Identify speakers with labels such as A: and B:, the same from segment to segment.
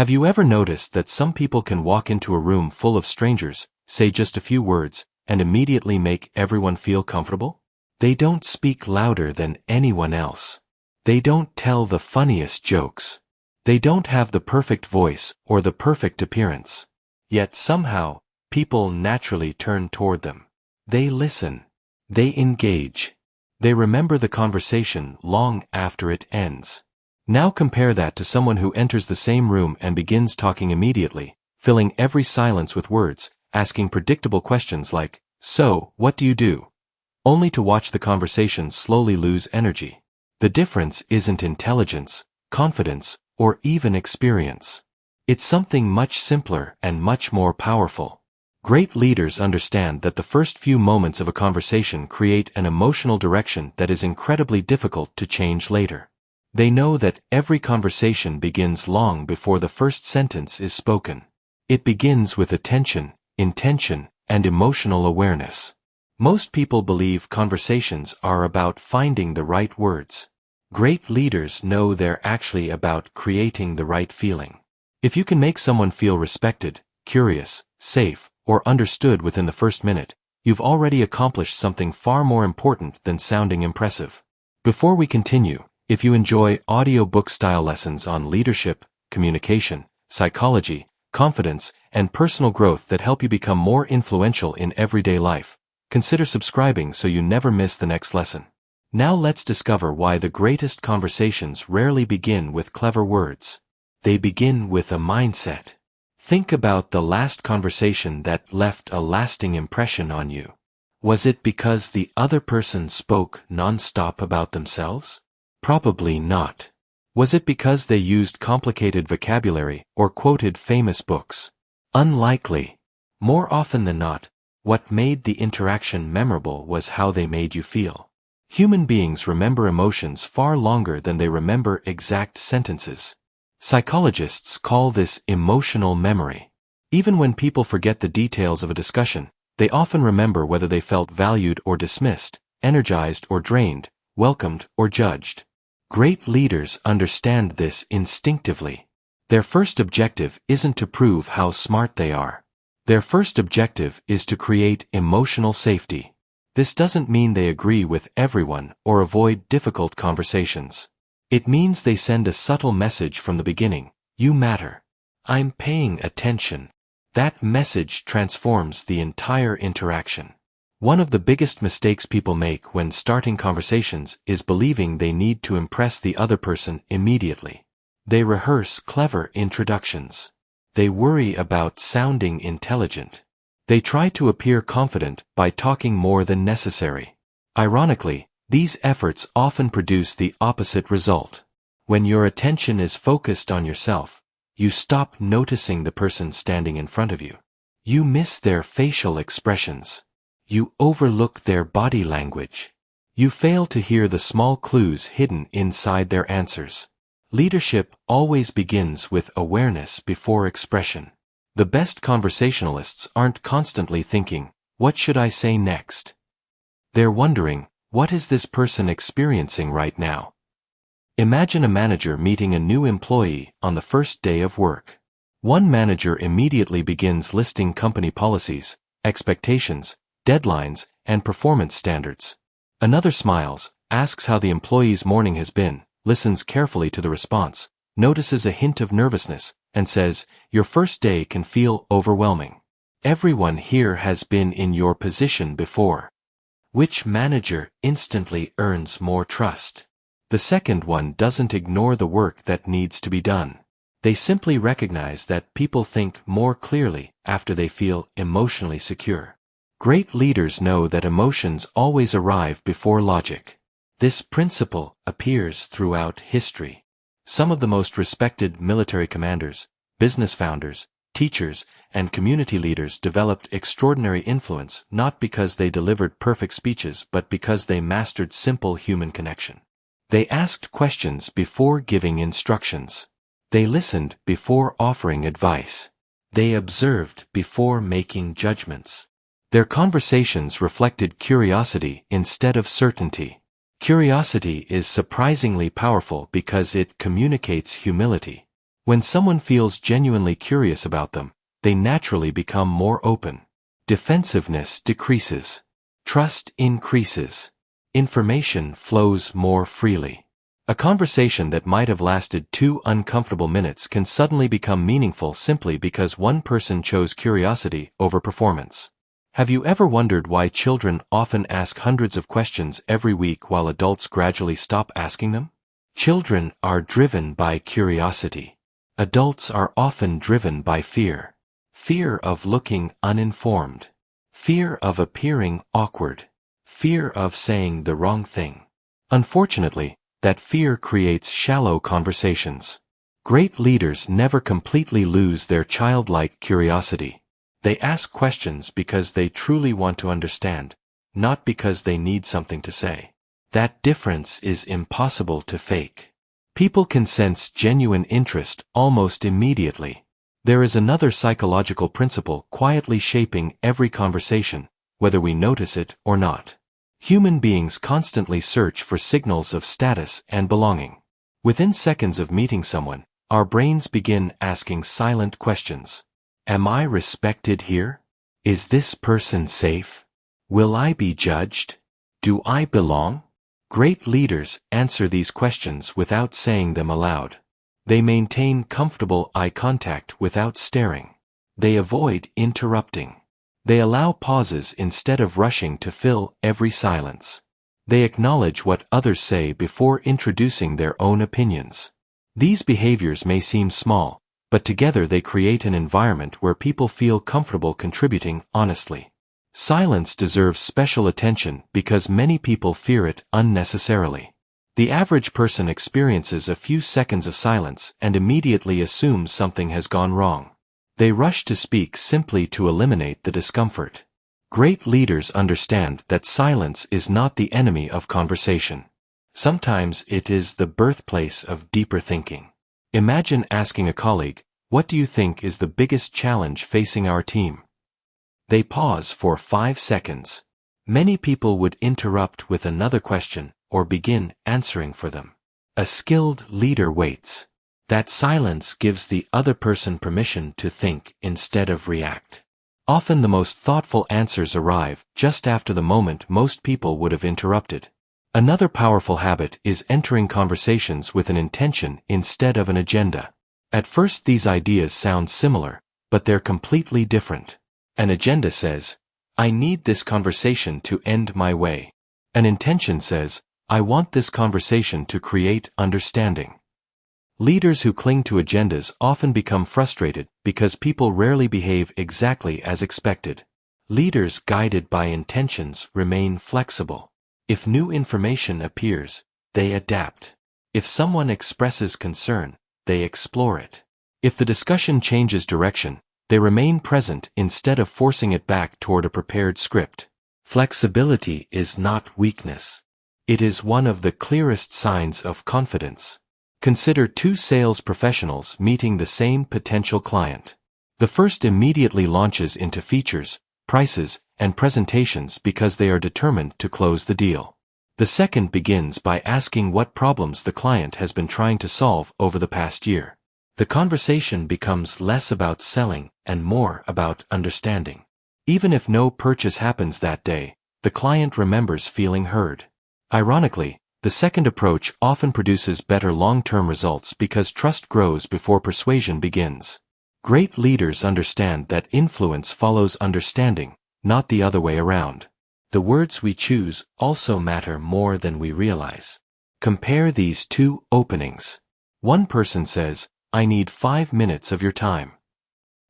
A: Have you ever noticed that some people can walk into a room full of strangers, say just a few words, and immediately make everyone feel comfortable? They don't speak louder than anyone else. They don't tell the funniest jokes. They don't have the perfect voice or the perfect appearance. Yet somehow, people naturally turn toward them. They listen. They engage. They remember the conversation long after it ends. Now compare that to someone who enters the same room and begins talking immediately, filling every silence with words, asking predictable questions like, "So, what do you do?" Only to watch the conversation slowly lose energy. The difference isn't intelligence, confidence, or even experience. It's something much simpler and much more powerful. Great leaders understand that the first few moments of a conversation create an emotional direction that is incredibly difficult to change later. They know that every conversation begins long before the first sentence is spoken. It begins with attention, intention, and emotional awareness. Most people believe conversations are about finding the right words. Great leaders know they're actually about creating the right feeling. If you can make someone feel respected, curious, safe, or understood within the first minute, you've already accomplished something far more important than sounding impressive. Before we continue, if you enjoy audiobook-style lessons on leadership, communication, psychology, confidence, and personal growth that help you become more influential in everyday life, consider subscribing so you never miss the next lesson. Now let's discover why the greatest conversations rarely begin with clever words. They begin with a mindset. Think about the last conversation that left a lasting impression on you. Was it because the other person spoke non-stop about themselves? Probably not. Was it because they used complicated vocabulary or quoted famous books? Unlikely. More often than not, what made the interaction memorable was how they made you feel. Human beings remember emotions far longer than they remember exact sentences. Psychologists call this emotional memory. Even when people forget the details of a discussion, they often remember whether they felt valued or dismissed, energized or drained, welcomed or judged. Great leaders understand this instinctively. Their first objective isn't to prove how smart they are. Their first objective is to create emotional safety. This doesn't mean they agree with everyone or avoid difficult conversations. It means they send a subtle message from the beginning: you matter. I'm paying attention. That message transforms the entire interaction. One of the biggest mistakes people make when starting conversations is believing they need to impress the other person immediately. They rehearse clever introductions. They worry about sounding intelligent. They try to appear confident by talking more than necessary. Ironically, these efforts often produce the opposite result. When your attention is focused on yourself, you stop noticing the person standing in front of you. You miss their facial expressions. You overlook their body language. You fail to hear the small clues hidden inside their answers. Leadership always begins with awareness before expression. The best conversationalists aren't constantly thinking, "What should I say next?" They're wondering, "What is this person experiencing right now?" Imagine a manager meeting a new employee on the first day of work. One manager immediately begins listing company policies, expectations, deadlines, and performance standards. Another smiles, asks how the employee's morning has been, listens carefully to the response, notices a hint of nervousness, and says, "Your first day can feel overwhelming. Everyone here has been in your position before." Which manager instantly earns more trust? The second one doesn't ignore the work that needs to be done. They simply recognize that people think more clearly after they feel emotionally secure. Great leaders know that emotions always arrive before logic. This principle appears throughout history. Some of the most respected military commanders, business founders, teachers, and community leaders developed extraordinary influence not because they delivered perfect speeches but because they mastered simple human connection. They asked questions before giving instructions. They listened before offering advice. They observed before making judgments. Their conversations reflected curiosity instead of certainty. Curiosity is surprisingly powerful because it communicates humility. When someone feels genuinely curious about them, they naturally become more open. Defensiveness decreases. Trust increases. Information flows more freely. A conversation that might have lasted 2 uncomfortable minutes can suddenly become meaningful simply because one person chose curiosity over performance. Have you ever wondered why children often ask hundreds of questions every week while adults gradually stop asking them? Children are driven by curiosity. Adults are often driven by fear. Fear of looking uninformed. Fear of appearing awkward. Fear of saying the wrong thing. Unfortunately, that fear creates shallow conversations. Great leaders never completely lose their childlike curiosity. They ask questions because they truly want to understand, not because they need something to say. That difference is impossible to fake. People can sense genuine interest almost immediately. There is another psychological principle quietly shaping every conversation, whether we notice it or not. Human beings constantly search for signals of status and belonging. Within seconds of meeting someone, our brains begin asking silent questions. Am I respected here? Is this person safe? Will I be judged? Do I belong? Great leaders answer these questions without saying them aloud. They maintain comfortable eye contact without staring. They avoid interrupting. They allow pauses instead of rushing to fill every silence. They acknowledge what others say before introducing their own opinions. These behaviors may seem small, but together they create an environment where people feel comfortable contributing honestly. Silence deserves special attention because many people fear it unnecessarily. The average person experiences a few seconds of silence and immediately assumes something has gone wrong. They rush to speak simply to eliminate the discomfort. Great leaders understand that silence is not the enemy of conversation. Sometimes it is the birthplace of deeper thinking. Imagine asking a colleague, "What do you think is the biggest challenge facing our team?" They pause for 5 seconds. Many people would interrupt with another question or begin answering for them. A skilled leader waits. That silence gives the other person permission to think instead of react. Often the most thoughtful answers arrive just after the moment most people would have interrupted. Another powerful habit is entering conversations with an intention instead of an agenda. At first these ideas sound similar, but they're completely different. An agenda says, "I need this conversation to end my way." An intention says, "I want this conversation to create understanding." Leaders who cling to agendas often become frustrated because people rarely behave exactly as expected. Leaders guided by intentions remain flexible. If new information appears, they adapt. If someone expresses concern, they explore it. If the discussion changes direction, they remain present instead of forcing it back toward a prepared script. Flexibility is not weakness. It is one of the clearest signs of confidence. Consider 2 sales professionals meeting the same potential client. The first immediately launches into features, prices, and presentations because they are determined to close the deal. The second begins by asking what problems the client has been trying to solve over the past year. The conversation becomes less about selling and more about understanding. Even if no purchase happens that day, the client remembers feeling heard. Ironically, the second approach often produces better long-term results because trust grows before persuasion begins. Great leaders understand that influence follows understanding, not the other way around. The words we choose also matter more than we realize. Compare these 2 openings. One person says, "I need 5 minutes of your time."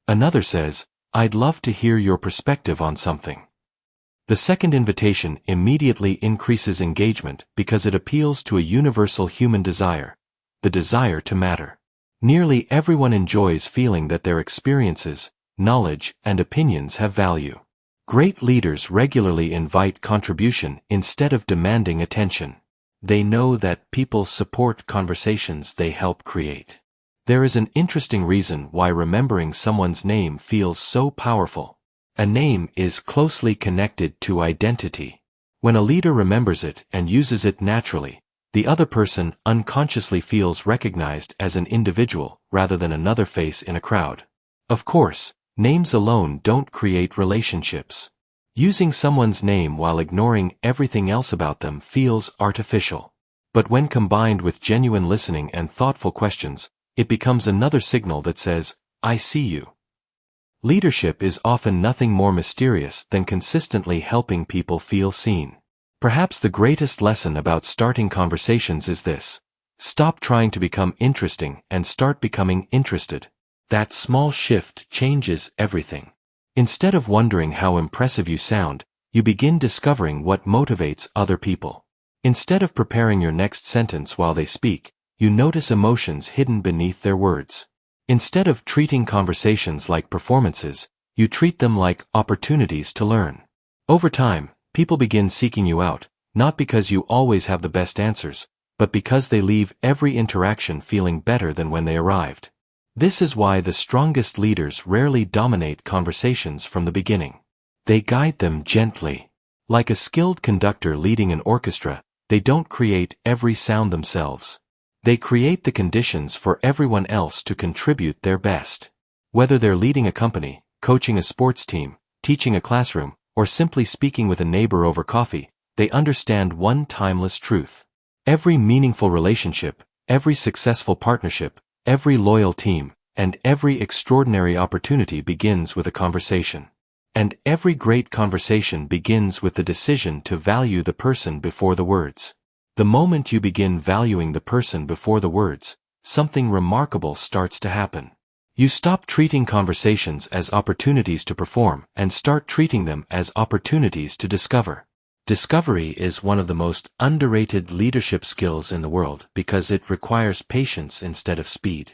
A: Another says, "I'd love to hear your perspective on something." The second invitation immediately increases engagement because it appeals to a universal human desire, the desire to matter. Nearly everyone enjoys feeling that their experiences, knowledge, and opinions have value. Great leaders regularly invite contribution instead of demanding attention. They know that people support conversations they help create. There is an interesting reason why remembering someone's name feels so powerful. A name is closely connected to identity. When a leader remembers it and uses it naturally, The other person unconsciously feels recognized as an individual rather than another face in a crowd. Of course, names alone don't create relationships. Using someone's name while ignoring everything else about them feels artificial. But when combined with genuine listening and thoughtful questions, it becomes another signal that says, "I see you." Leadership is often nothing more mysterious than consistently helping people feel seen. Perhaps the greatest lesson about starting conversations is this: stop trying to become interesting and start becoming interested. That small shift changes everything. Instead of wondering how impressive you sound, you begin discovering what motivates other people. Instead of preparing your next sentence while they speak, you notice emotions hidden beneath their words. Instead of treating conversations like performances, you treat them like opportunities to learn. Over time, people begin seeking you out, not because you always have the best answers, but because they leave every interaction feeling better than when they arrived. This is why the strongest leaders rarely dominate conversations from the beginning. They guide them gently. Like a skilled conductor leading an orchestra, they don't create every sound themselves. They create the conditions for everyone else to contribute their best. Whether they're leading a company, coaching a sports team, teaching a classroom, or simply speaking with a neighbor over coffee, they understand one timeless truth. Every meaningful relationship, every successful partnership, every loyal team, and every extraordinary opportunity begins with a conversation. And every great conversation begins with the decision to value the person before the words. The moment you begin valuing the person before the words, something remarkable starts to happen. You stop treating conversations as opportunities to perform and start treating them as opportunities to discover. Discovery is one of the most underrated leadership skills in the world because it requires patience instead of speed.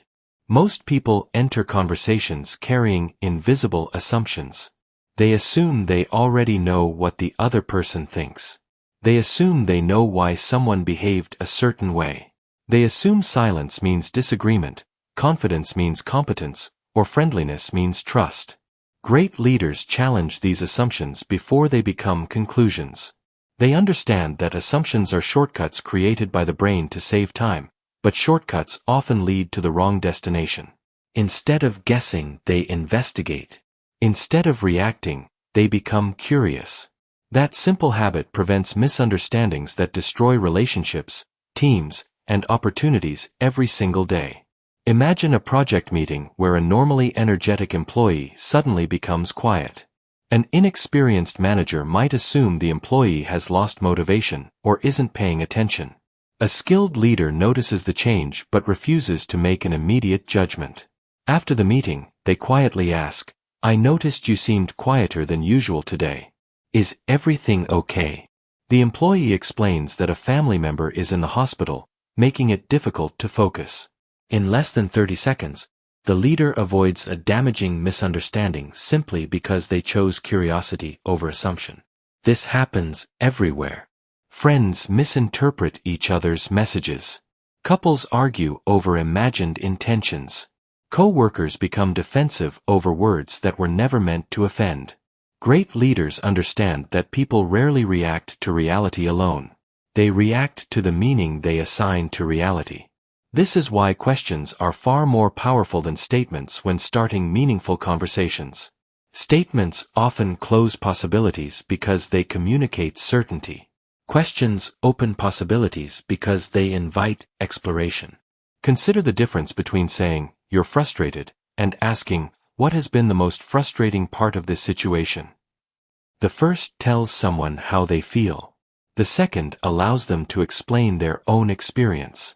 A: Most people enter conversations carrying invisible assumptions. They assume they already know what the other person thinks. They assume they know why someone behaved a certain way. They assume silence means disagreement, confidence means competence, or friendliness means trust. Great leaders challenge these assumptions before they become conclusions. They understand that assumptions are shortcuts created by the brain to save time, but shortcuts often lead to the wrong destination. Instead of guessing, they investigate. Instead of reacting, they become curious. That simple habit prevents misunderstandings that destroy relationships, teams, and opportunities every single day. Imagine a project meeting where a normally energetic employee suddenly becomes quiet. An inexperienced manager might assume the employee has lost motivation or isn't paying attention. A skilled leader notices the change but refuses to make an immediate judgment. After the meeting, they quietly ask, "I noticed you seemed quieter than usual today. Is everything okay?" The employee explains that a family member is in the hospital, making it difficult to focus. In less than 30 seconds, the leader avoids a damaging misunderstanding simply because they chose curiosity over assumption. This happens everywhere. Friends misinterpret each other's messages. Couples argue over imagined intentions. Co-workers become defensive over words that were never meant to offend. Great leaders understand that people rarely react to reality alone. They react to the meaning they assign to reality. This is why questions are far more powerful than statements when starting meaningful conversations. Statements often close possibilities because they communicate certainty. Questions open possibilities because they invite exploration. Consider the difference between saying, "You're frustrated," and asking, "What has been the most frustrating part of this situation?" The first tells someone how they feel. The second allows them to explain their own experience.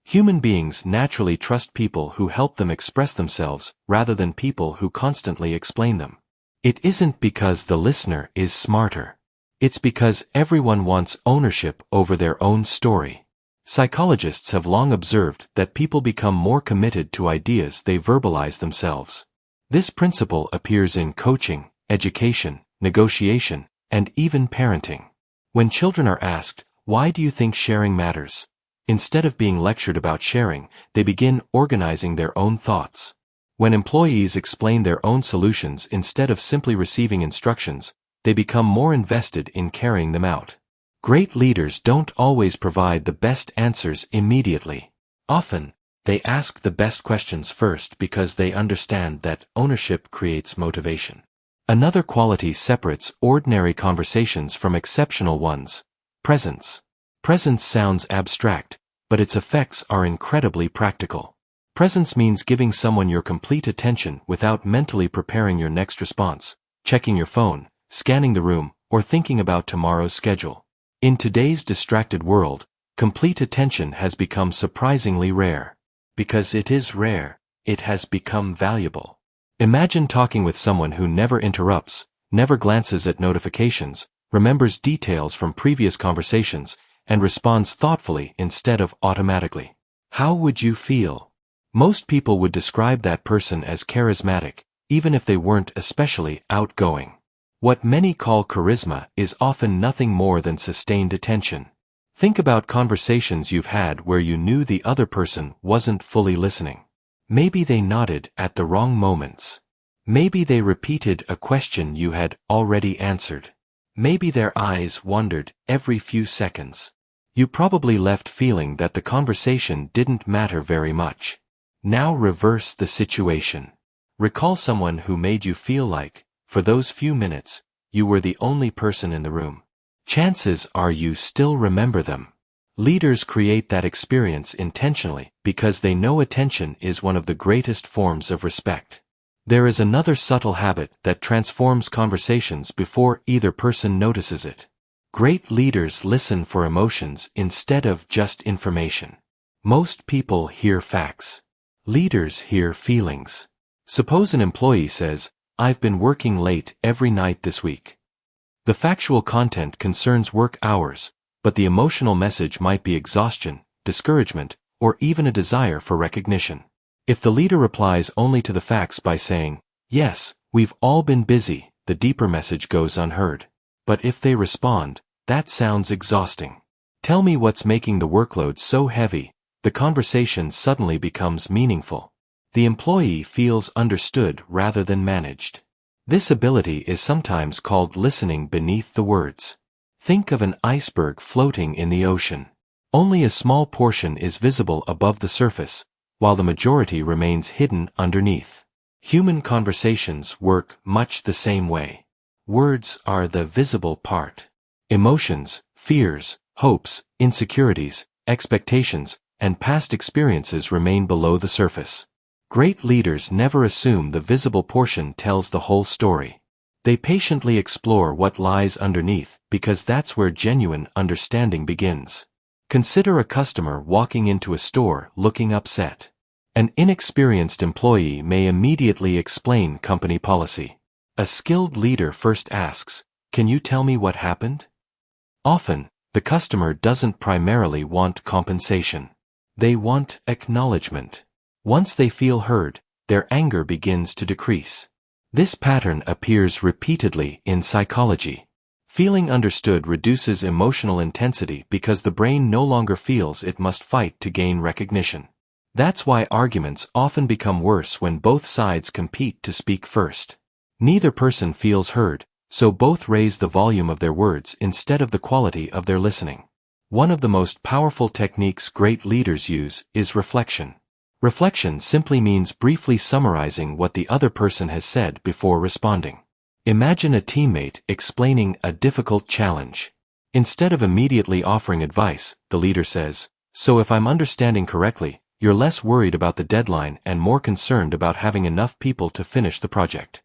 A: Human beings naturally trust people who help them express themselves rather than people who constantly explain them. It isn't because the listener is smarter. It's because everyone wants ownership over their own story. Psychologists have long observed that people become more committed to ideas they verbalize themselves. This principle appears in coaching, education, negotiation, and even parenting. When children are asked, "Why do you think sharing matters?" instead of being lectured about sharing, they begin organizing their own thoughts. When employees explain their own solutions instead of simply receiving instructions, they become more invested in carrying them out. Great leaders don't always provide the best answers immediately. Often, they ask the best questions first because they understand that ownership creates motivation. Another quality separates ordinary conversations from exceptional ones: presence. Presence sounds abstract, but its effects are incredibly practical. Presence means giving someone your complete attention without mentally preparing your next response, checking your phone, scanning the room, or thinking about tomorrow's schedule. In today's distracted world, complete attention has become surprisingly rare. Because it is rare, it has become valuable. Imagine talking with someone who never interrupts, never glances at notifications, remembers details from previous conversations, and responds thoughtfully instead of automatically. How would you feel? Most people would describe that person as charismatic, even if they weren't especially outgoing. What many call charisma is often nothing more than sustained attention. Think about conversations you've had where you knew the other person wasn't fully listening. Maybe they nodded at the wrong moments. Maybe they repeated a question you had already answered. Maybe their eyes wandered every few seconds. You probably left feeling that the conversation didn't matter very much. Now reverse the situation. Recall someone who made you feel like, for those few minutes, you were the only person in the room. Chances are you still remember them. Leaders create that experience intentionally because they know attention is one of the greatest forms of respect. There is another subtle habit that transforms conversations before either person notices it. Great leaders listen for emotions instead of just information. Most people hear facts. Leaders hear feelings. Suppose an employee says, "I've been working late every night this week." The factual content concerns work hours, but the emotional message might be exhaustion, discouragement, or even a desire for recognition. If the leader replies only to the facts by saying, "Yes, we've all been busy," the deeper message goes unheard. But if they respond, "That sounds exhausting. Tell me what's making the workload so heavy," the conversation suddenly becomes meaningful. The employee feels understood rather than managed. This ability is sometimes called listening beneath the words. Think of an iceberg floating in the ocean. Only a small portion is visible above the surface, while the majority remains hidden underneath. Human conversations work much the same way. Words are the visible part. Emotions, fears, hopes, insecurities, expectations, and past experiences remain below the surface. Great leaders never assume the visible portion tells the whole story. They patiently explore what lies underneath because that's where genuine understanding begins. Consider a customer walking into a store looking upset. An inexperienced employee may immediately explain company policy. A skilled leader first asks, "Can you tell me what happened?" Often, the customer doesn't primarily want compensation. They want acknowledgement. Once they feel heard, their anger begins to decrease. This pattern appears repeatedly in psychology. Feeling understood reduces emotional intensity because the brain no longer feels it must fight to gain recognition. That's why arguments often become worse when both sides compete to speak first. Neither person feels heard, so both raise the volume of their words instead of the quality of their listening. One of the most powerful techniques great leaders use is reflection. Reflection simply means briefly summarizing what the other person has said before responding. Imagine a teammate explaining a difficult challenge. Instead of immediately offering advice, the leader says, "So if I'm understanding correctly, you're less worried about the deadline and more concerned about having enough people to finish the project."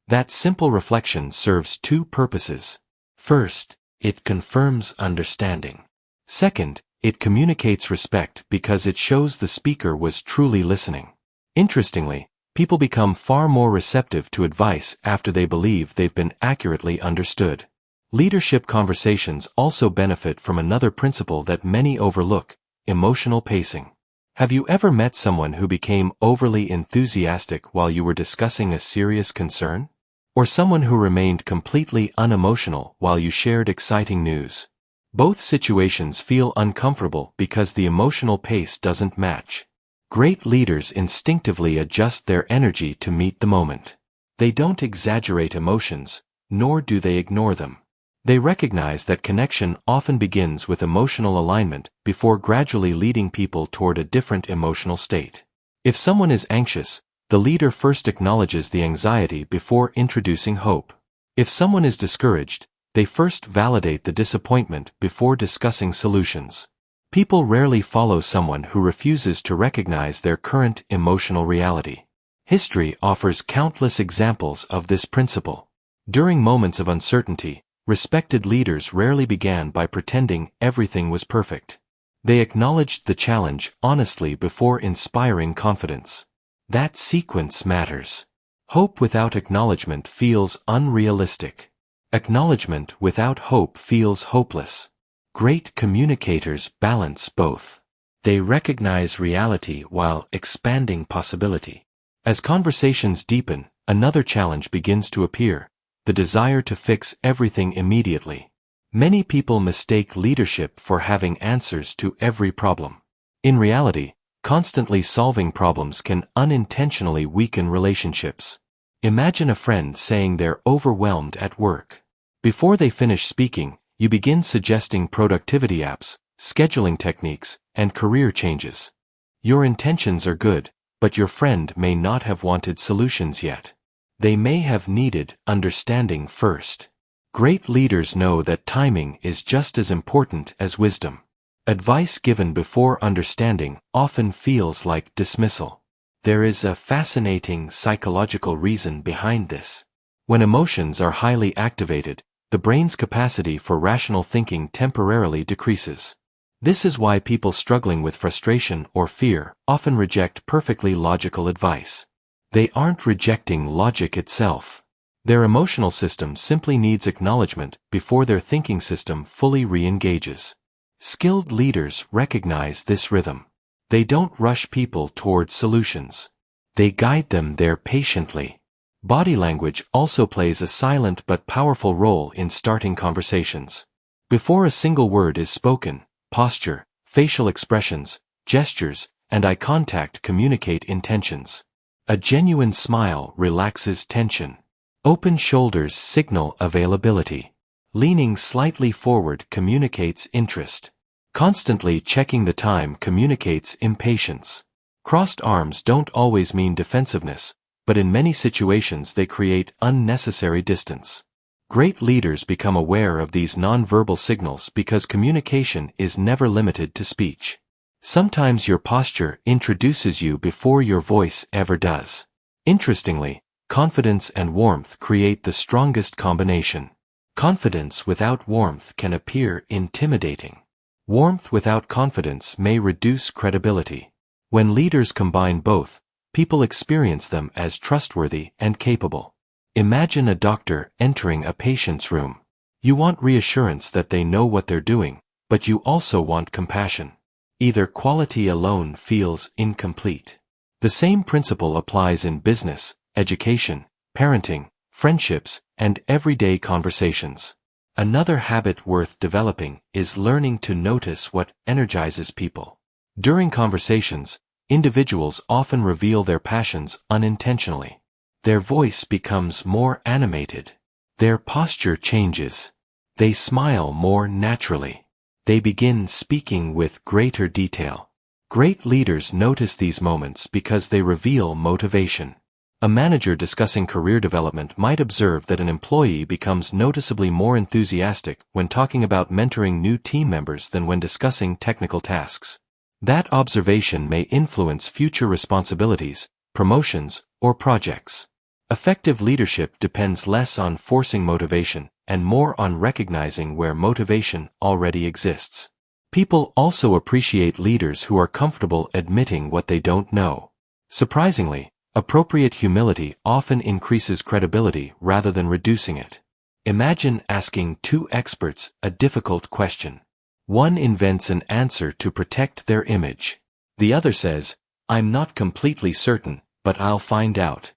A: That simple reflection serves two purposes. First, it confirms understanding. Second, it communicates respect because it shows the speaker was truly listening. Interestingly, people become far more receptive to advice after they believe they've been accurately understood. Leadership conversations also benefit from another principle that many overlook: emotional pacing. Have you ever met someone who became overly enthusiastic while you were discussing a serious concern? Or someone who remained completely unemotional while you shared exciting news? Both situations feel uncomfortable because the emotional pace doesn't match. Great leaders instinctively adjust their energy to meet the moment. They don't exaggerate emotions, nor do they ignore them. They recognize that connection often begins with emotional alignment before gradually leading people toward a different emotional state. If someone is anxious, the leader first acknowledges the anxiety before introducing hope. If someone is discouraged, they first validate the disappointment before discussing solutions. People rarely follow someone who refuses to recognize their current emotional reality. History offers countless examples of this principle. During moments of uncertainty, respected leaders rarely began by pretending everything was perfect. They acknowledged the challenge honestly before inspiring confidence. That sequence matters. Hope without acknowledgement feels unrealistic. Acknowledgement without hope feels hopeless. Great communicators balance both. They recognize reality while expanding possibility. As conversations deepen, another challenge begins to appear: the desire to fix everything immediately. Many people mistake leadership for having answers to every problem. In reality, constantly solving problems can unintentionally weaken relationships. Imagine a friend saying they're overwhelmed at work. Before they finish speaking, you begin suggesting productivity apps, scheduling techniques, and career changes. Your intentions are good, but your friend may not have wanted solutions yet. They may have needed understanding first. Great leaders know that timing is just as important as wisdom. Advice given before understanding often feels like dismissal. There is a fascinating psychological reason behind this. When emotions are highly activated, the brain's capacity for rational thinking temporarily decreases. This is why people struggling with frustration or fear often reject perfectly logical advice. They aren't rejecting logic itself. Their emotional system simply needs acknowledgement before their thinking system fully re-engages. Skilled leaders recognize this rhythm. They don't rush people toward solutions. They guide them there patiently. Body language also plays a silent but powerful role in starting conversations. Before a single word is spoken, posture, facial expressions, gestures, and eye contact communicate intentions. A genuine smile relaxes tension. Open shoulders signal availability. Leaning slightly forward communicates interest. Constantly checking the time communicates impatience. Crossed arms don't always mean defensiveness, but in many situations they create unnecessary distance. Great leaders become aware of these nonverbal signals because communication is never limited to speech. Sometimes your posture introduces you before your voice ever does. Interestingly, confidence and warmth create the strongest combination. Confidence without warmth can appear intimidating. Warmth without confidence may reduce credibility. When leaders combine both, people experience them as trustworthy and capable. Imagine a doctor entering a patient's room. You want reassurance that they know what they're doing, but you also want compassion. Either quality alone feels incomplete. The same principle applies in business, education, parenting, friendships, and everyday conversations. Another habit worth developing is learning to notice what energizes people. During conversations, individuals often reveal their passions unintentionally. Their voice becomes more animated. Their posture changes. They smile more naturally. They begin speaking with greater detail. Great leaders notice these moments because they reveal motivation. A manager discussing career development might observe that an employee becomes noticeably more enthusiastic when talking about mentoring new team members than when discussing technical tasks. That observation may influence future responsibilities, promotions, or projects. Effective leadership depends less on forcing motivation and more on recognizing where motivation already exists. People also appreciate leaders who are comfortable admitting what they don't know. Surprisingly, appropriate humility often increases credibility rather than reducing it. Imagine asking two experts a difficult question. One invents an answer to protect their image. The other says, "I'm not completely certain, but I'll find out."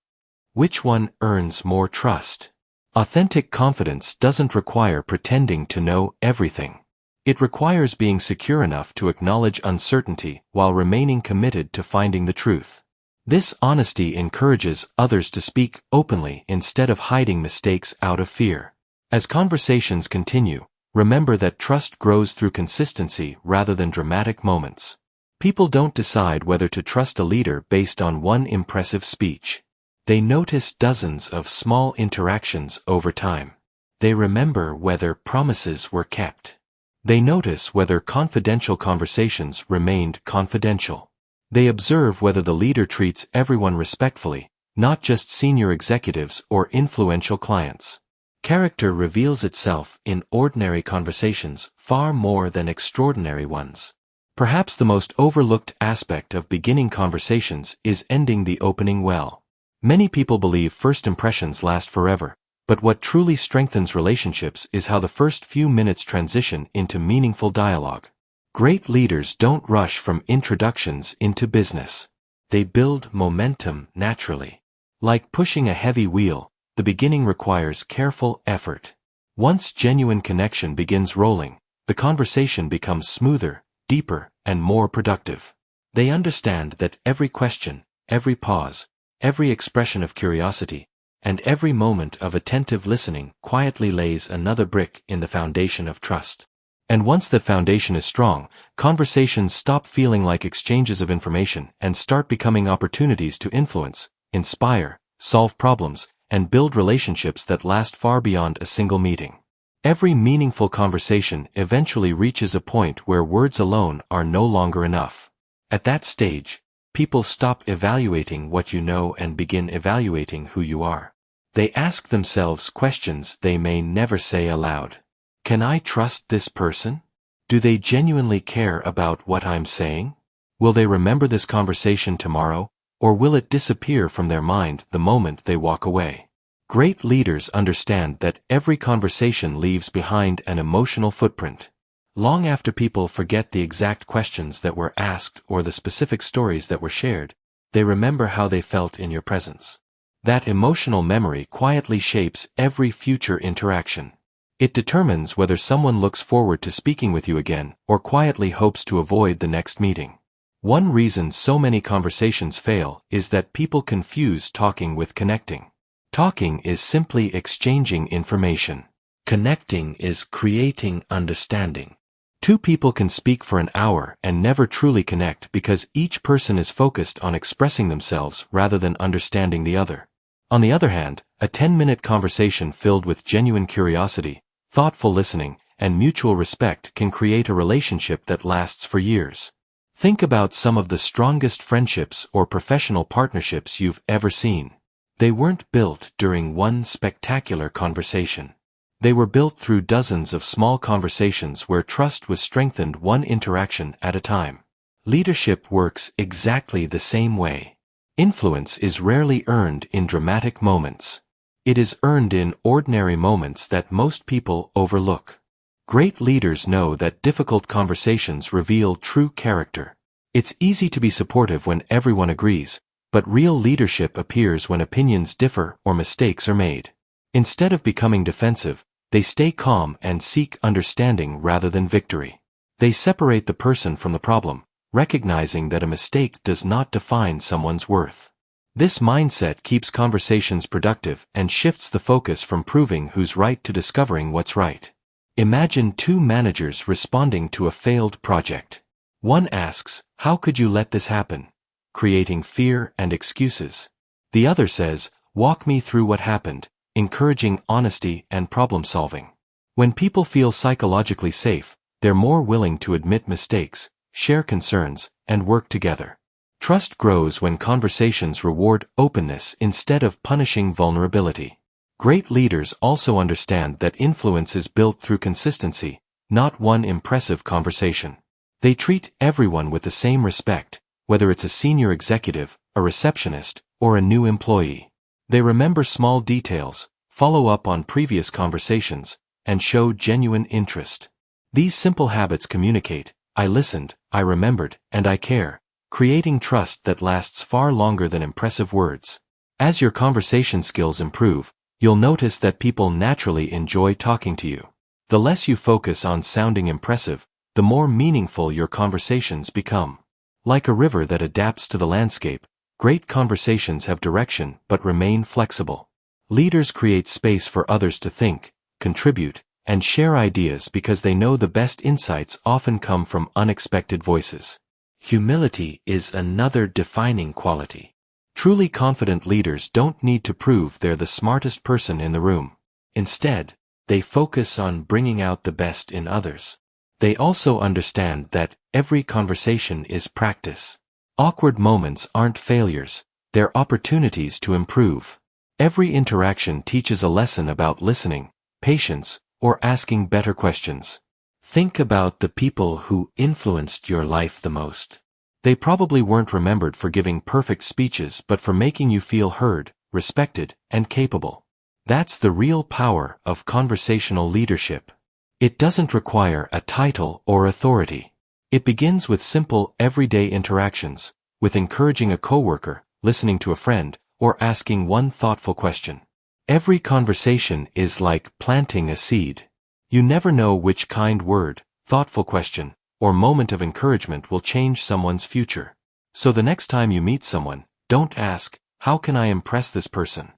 A: Which one earns more trust? Authentic confidence doesn't require pretending to know everything. It requires being secure enough to acknowledge uncertainty while remaining committed to finding the truth. This honesty encourages others to speak openly instead of hiding mistakes out of fear. As conversations continue, remember that trust grows through consistency rather than dramatic moments. People don't decide whether to trust a leader based on one impressive speech. They notice dozens of small interactions over time. They remember whether promises were kept. They notice whether confidential conversations remained confidential. They observe whether the leader treats everyone respectfully, not just senior executives or influential clients. Character reveals itself in ordinary conversations far more than extraordinary ones. Perhaps the most overlooked aspect of beginning conversations is ending the opening well. Many people believe first impressions last forever, but what truly strengthens relationships is how the first few minutes transition into meaningful dialogue. Great leaders don't rush from introductions into business. They build momentum naturally. Like pushing a heavy wheel, the beginning requires careful effort. Once genuine connection begins rolling, the conversation becomes smoother, deeper, and more productive. They understand that every question, every pause, every expression of curiosity, and every moment of attentive listening quietly lays another brick in the foundation of trust. And once that foundation is strong, conversations stop feeling like exchanges of information and start becoming opportunities to influence, inspire, solve problems, and build relationships that last far beyond a single meeting. Every meaningful conversation eventually reaches a point where words alone are no longer enough. At that stage, people stop evaluating what you know and begin evaluating who you are. They ask themselves questions they may never say aloud. Can I trust this person? Do they genuinely care about what I'm saying? Will they remember this conversation tomorrow, or will it disappear from their mind the moment they walk away? Great leaders understand that every conversation leaves behind an emotional footprint. Long after people forget the exact questions that were asked or the specific stories that were shared, they remember how they felt in your presence. That emotional memory quietly shapes every future interaction. It determines whether someone looks forward to speaking with you again or quietly hopes to avoid the next meeting. One reason so many conversations fail is that people confuse talking with connecting. Talking is simply exchanging information. Connecting is creating understanding. Two people can speak for an hour and never truly connect because each person is focused on expressing themselves rather than understanding the other. On the other hand, a 10-minute conversation filled with genuine curiosity, thoughtful listening, and mutual respect can create a relationship that lasts for years. Think about some of the strongest friendships or professional partnerships you've ever seen. They weren't built during one spectacular conversation. They were built through dozens of small conversations where trust was strengthened one interaction at a time. Leadership works exactly the same way. Influence is rarely earned in dramatic moments. It is earned in ordinary moments that most people overlook. Great leaders know that difficult conversations reveal true character. It's easy to be supportive when everyone agrees, but real leadership appears when opinions differ or mistakes are made. Instead of becoming defensive, they stay calm and seek understanding rather than victory. They separate the person from the problem, recognizing that a mistake does not define someone's worth. This mindset keeps conversations productive and shifts the focus from proving who's right to discovering what's right. Imagine two managers responding to a failed project. One asks, "How could you let this happen?" creating fear and excuses. The other says, "Walk me through what happened," encouraging honesty and problem solving. When people feel psychologically safe, they're more willing to admit mistakes, share concerns, and work together. Trust grows when conversations reward openness instead of punishing vulnerability. Great leaders also understand that influence is built through consistency, not one impressive conversation. They treat everyone with the same respect, whether it's a senior executive, a receptionist, or a new employee. They remember small details, follow up on previous conversations, and show genuine interest. These simple habits communicate, "I listened, I remembered, and I care," creating trust that lasts far longer than impressive words. As your conversation skills improve, you'll notice that people naturally enjoy talking to you. The less you focus on sounding impressive, the more meaningful your conversations become. Like a river that adapts to the landscape, great conversations have direction but remain flexible. Leaders create space for others to think, contribute, and share ideas because they know the best insights often come from unexpected voices. Humility is another defining quality. Truly confident leaders don't need to prove they're the smartest person in the room. Instead, they focus on bringing out the best in others. They also understand that every conversation is practice. Awkward moments aren't failures, they're opportunities to improve. Every interaction teaches a lesson about listening, patience, or asking better questions. Think about the people who influenced your life the most. They probably weren't remembered for giving perfect speeches but for making you feel heard, respected, and capable. That's the real power of conversational leadership. It doesn't require a title or authority. It begins with simple, everyday interactions, with encouraging a coworker, listening to a friend, or asking one thoughtful question. Every conversation is like planting a seed. You never know which kind word, thoughtful question, or moment of encouragement will change someone's future. So the next time you meet someone, don't ask, "How can I impress this person?"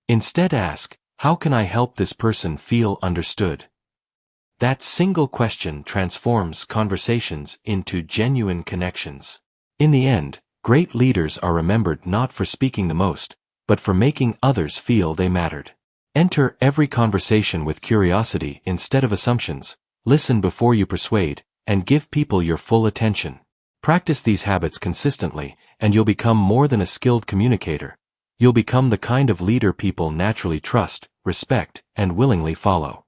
A: Instead ask, "How can I help this person feel understood?" That single question transforms conversations into genuine connections. In the end, great leaders are remembered not for speaking the most, but for making others feel they mattered. Enter every conversation with curiosity instead of assumptions, listen before you persuade, and give people your full attention. Practice these habits consistently, and you'll become more than a skilled communicator. You'll become the kind of leader people naturally trust, respect, and willingly follow.